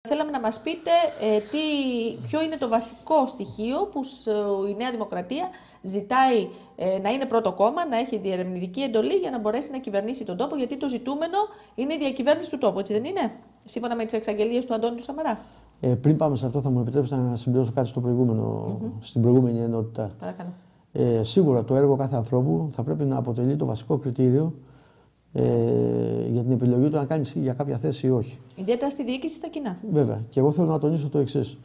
Θέλαμε να μας πείτε ποιο είναι το βασικό στοιχείο που η Νέα Δημοκρατία ζητάει να είναι πρώτο κόμμα, να έχει διερευνητική εντολή για να μπορέσει να κυβερνήσει τον τόπο, γιατί το ζητούμενο είναι η διακυβέρνηση του τόπου, έτσι δεν είναι, σύμφωνα με τις εξαγγελίες του Αντώνη του Σαμαρά. Πριν πάμε σε αυτό, θα μου επιτρέψετε να συμπληρώσω κάτι στο προηγούμενο, στην προηγούμενη ενότητα. Παρακαλώ. Σίγουρα το έργο κάθε ανθρώπου θα πρέπει να αποτελεί το βασικό κριτήριο για την επιλογή του να κάνει για κάποια θέση ή όχι. Ιδιαίτερα στη διοίκηση στα κοινά. Βέβαια. Και εγώ θέλω να τονίσω το εξής.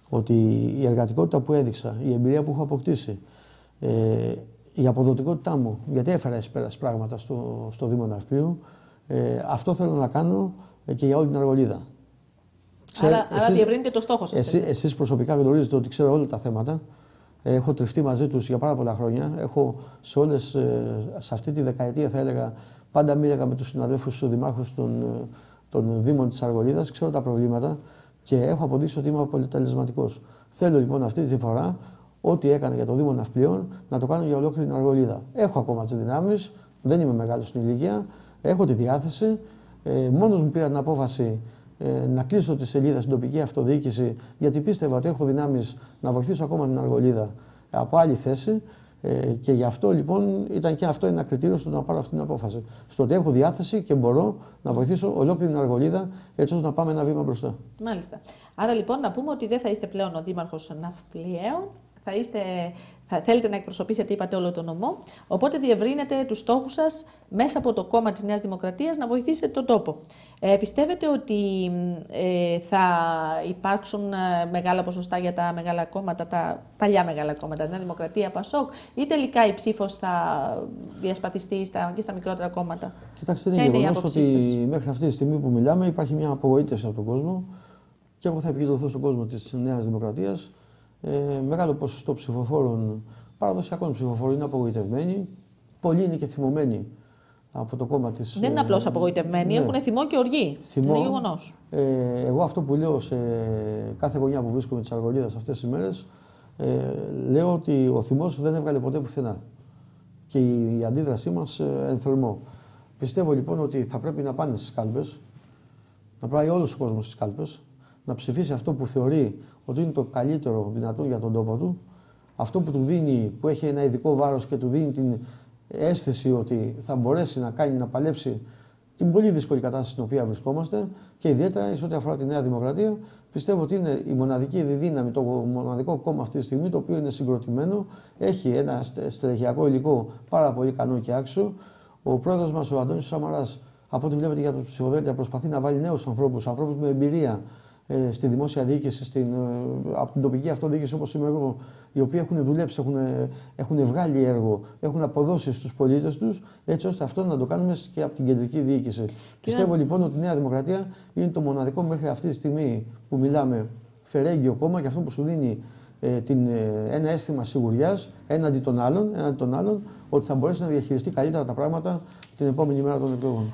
Ότι η εργατικότητα που έδειξα, η εμπειρία που έχω αποκτήσει, η αποδοτικότητά μου, γιατί έφερα εις πέρας πράγματα στο Δήμο Ναυπλίου, αυτό θέλω να κάνω και για όλη την Αργολίδα. Άρα διευρύνετε το στόχο σας. Εσείς προσωπικά γνωρίζετε ότι ξέρω όλα τα θέματα. Έχω τριφτεί μαζί τους για πάρα πολλά χρόνια. Έχω σε αυτή τη δεκαετία, θα έλεγα, πάντα μίλαγα με τους συναδέλφους τους δημάρχους των Δήμων της Αργολίδας. Ξέρω τα προβλήματα και έχω αποδείξει ότι είμαι αποτελεσματικός. Θέλω λοιπόν αυτή τη φορά, ό,τι έκανα για το Δήμο Ναυπλίων, να το κάνω για ολόκληρη την Αργολίδα. Έχω ακόμα τις δυνάμεις, δεν είμαι μεγάλος στην ηλικία, έχω τη διάθεση. Μόνος μου πήρα την απόφαση να κλείσω τη σελίδα στην τοπική αυτοδιοίκηση, γιατί πίστευα ότι έχω δυνάμεις να βοηθήσω ακόμα την Αργολίδα από άλλη θέση. Και γι' αυτό λοιπόν ήταν και αυτό ένα κριτήριο στο να πάρω αυτή την απόφαση. Στο ότι έχω διάθεση και μπορώ να βοηθήσω ολόκληρη την Αργολίδα, έτσι ώστε να πάμε ένα βήμα μπροστά. Μάλιστα. Άρα λοιπόν να πούμε ότι δεν θα είστε πλέον ο Δήμαρχος Ναυπλιαίων. Θέλετε να εκπροσωπήσετε, είπατε, όλο τον νομό. Οπότε διευρύνετε τους στόχους σας μέσα από το κόμμα της Νέας Δημοκρατίας να βοηθήσετε τον τόπο. Πιστεύετε ότι θα υπάρξουν μεγάλα ποσοστά για τα μεγάλα κόμματα, τα παλιά μεγάλα κόμματα, Νέα Δημοκρατία, Πασόκ, ή τελικά η ψήφος θα διασπαθιστεί και στα μικρότερα κόμματα? Κοιτάξτε, είναι γεγονός ότι μέχρι αυτή τη στιγμή που μιλάμε υπάρχει μια απογοήτευση από τον κόσμο και εγώ θα επικεντρωθώ στον κόσμο της Νέας Δημοκρατίας. Μεγάλο ποσοστό ψηφοφόρων, παραδοσιακών ψηφοφόρων, είναι απογοητευμένοι. Πολλοί είναι και θυμωμένοι από το κόμμα της. Δεν είναι απλώς απογοητευμένοι, έχουν θυμό και οργή. Είναι γεγονός. Εγώ αυτό που λέω σε κάθε γωνιά που βρίσκομαι της Αργολίδας αυτές τις μέρες, λέω ότι ο θυμός δεν έβγαλε ποτέ πουθενά. Και η αντίδρασή μας ενθερμώ. Πιστεύω λοιπόν ότι θα πρέπει να πάνε στις κάλπες, να πάει όλος ο κόσμος στις κάλπες, να ψηφίσει αυτό που θεωρεί ότι είναι το καλύτερο δυνατόν για τον τόπο του, αυτό που του δίνει, που έχει ένα ειδικό βάρος και του δίνει την αίσθηση ότι θα μπορέσει να παλέψει την πολύ δύσκολη κατάσταση στην οποία βρισκόμαστε, και ιδιαίτερα σε ό,τι αφορά τη Νέα Δημοκρατία. Πιστεύω ότι είναι η μοναδική δύναμη, το μοναδικό κόμμα αυτή τη στιγμή το οποίο είναι συγκροτημένο, έχει ένα στελεχειακό υλικό πάρα πολύ ικανό και άξιο. Ο πρόεδρος μας, ο Αντώνης Σαμαράς, από ό,τι βλέπετε για το ψηφοδέλτια, προσπαθεί να βάλει νέους ανθρώπους με εμπειρία στη δημόσια διοίκηση, από την τοπική αυτοδιοίκηση όπως είμαι εγώ, οι οποίοι έχουν δουλέψει, έχουν βγάλει έργο, έχουν αποδώσει στους πολίτες τους, έτσι ώστε αυτό να το κάνουμε και από την κεντρική διοίκηση. Πιστεύω λοιπόν ότι η Νέα Δημοκρατία είναι το μοναδικό μέχρι αυτή τη στιγμή που μιλάμε φερέγγιο κόμμα, και αυτό που σου δίνει ένα αίσθημα σιγουριάς έναντι των άλλων, ότι θα μπορέσει να διαχειριστεί καλύτερα τα πράγματα την επόμενη μέρα των εκλογών.